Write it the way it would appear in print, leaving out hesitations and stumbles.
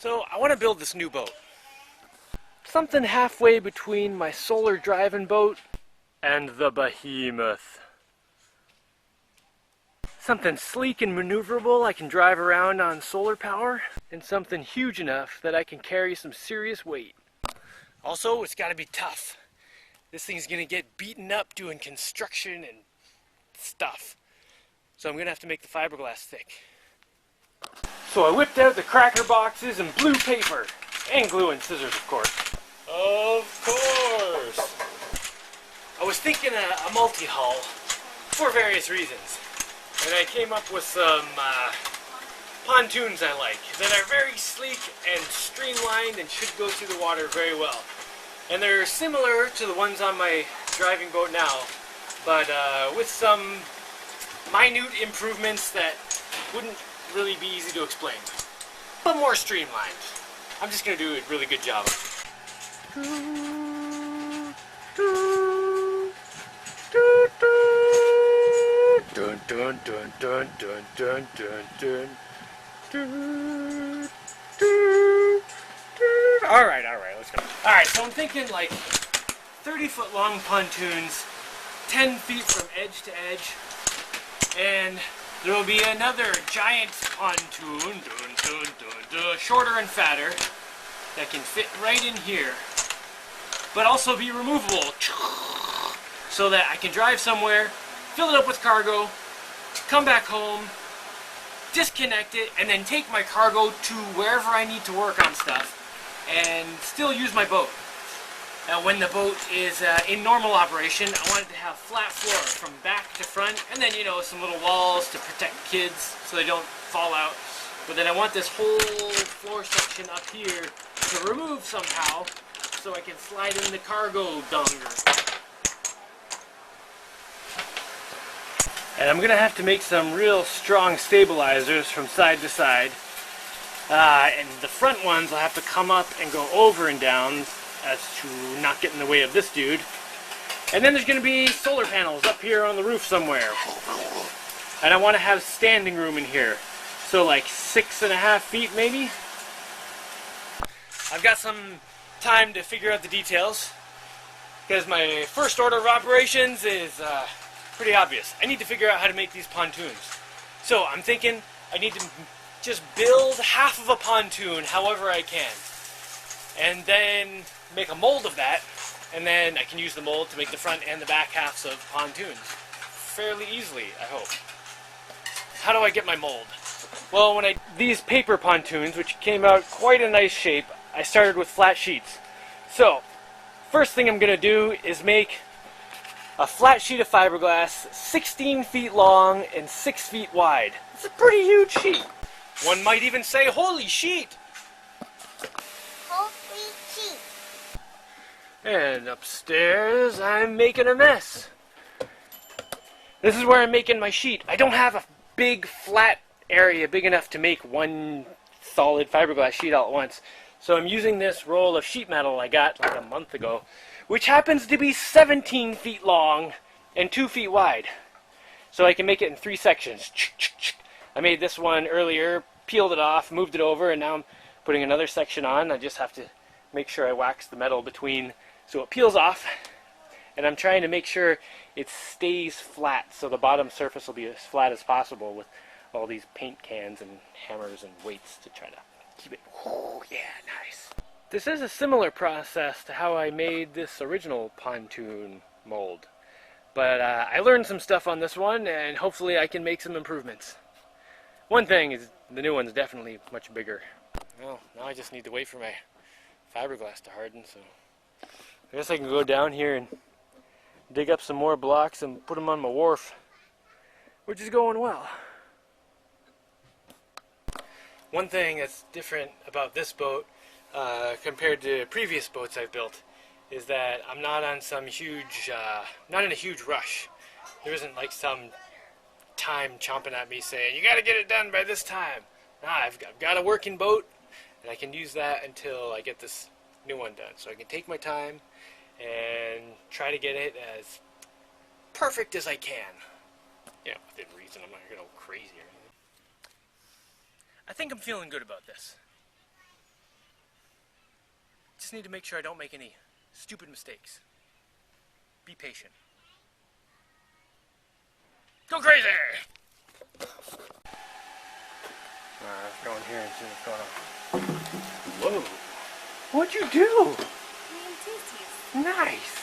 So I want to build this new boat. Something halfway between my solar driving boat and the behemoth. Something sleek and maneuverable I can drive around on solar power, and something huge enough that I can carry some serious weight. Also, it's got to be tough. This thing's going to get beaten up doing construction and stuff. So I'm going to have to make the fiberglass thick. So I whipped out the cracker boxes and blue paper, and glue and scissors, of course. Of course! I was thinking a multi-hull for various reasons. And I came up with some pontoons I like that are very sleek and streamlined and should go through the water very well. And they're similar to the ones on my driving boat now, but with some minute improvements that wouldn't really be easy to explain, but more streamlined. I'm just going to do a really good job. Dun dun dun dun dun dun dun dun. Alright, let's go. Alright, so I'm thinking like 30-foot long pontoons, 10 feet from edge to edge, and there will be another giant pontoon, shorter and fatter, that can fit right in here, but also be removable, so that I can drive somewhere, fill it up with cargo, come back home, disconnect it, and then take my cargo to wherever I need to work on stuff, and still use my boat. Now when the boat is in normal operation, I want it to have flat floor from back to front, and then, you know, some little walls to protect kids so they don't fall out. But then I want this whole floor section up here to remove somehow, so I can slide in the cargo dunger. And I'm going to have to make some real strong stabilizers from side to side. And the front ones will have to come up and go over and down as to not get in the way of this dude. And then there's going to be solar panels up here on the roof somewhere. And I want to have standing room in here. So like 6.5 feet maybe. I've got some time to figure out the details, because my first order of operations is pretty obvious. I need to figure out how to make these pontoons. So I'm thinking I need to just build half of a pontoon however I can, and then make a mold of that, and then I can use the mold to make the front and the back halves of pontoons fairly easily, I hope. How do I get my mold? Well, these paper pontoons, which came out quite a nice shape, I started with flat sheets. So first thing I'm going to do is make a flat sheet of fiberglass 16 feet long and 6 feet wide. It's a pretty huge sheet. One might even say, holy sheet! Holy sheet. And upstairs, I'm making a mess. This is where I'm making my sheet. I don't have a big flat area big enough to make one solid fiberglass sheet all at once. So I'm using this roll of sheet metal I got like a month ago, which happens to be 17 feet long and 2 feet wide. So I can make it in 3 sections. I made this one earlier, peeled it off, moved it over, and now I'm putting another section on. I just have to make sure I wax the metal between so it peels off. And I'm trying to make sure it stays flat, so the bottom surface will be as flat as possible with all these paint cans and hammers and weights to try to keep it. Oh, yeah, nice. This is a similar process to how I made this original pontoon mold. But I learned some stuff on this one, and hopefully I can make some improvements. One thing is the new one's definitely much bigger. Well, now I just need to wait for my fiberglass to harden, so I guess I can go down here and dig up some more blocks and put them on my wharf, which is going well. One thing that's different about this boat compared to previous boats I've built is that I'm not on some huge, not in a huge rush. There isn't like some time chomping at me saying, you gotta get it done by this time. Nah, I've got a working boat, and I can use that until I get this new one done. So I can take my time and try to get it as perfect as I can. You know, within reason. I'm not gonna go crazy or anything. I think I'm feeling good about this. just need to make sure I don't make any stupid mistakes. Be patient. Go crazy! Alright, let's go in here and see what's going on. Whoa! What'd you do? Green tasties. Nice!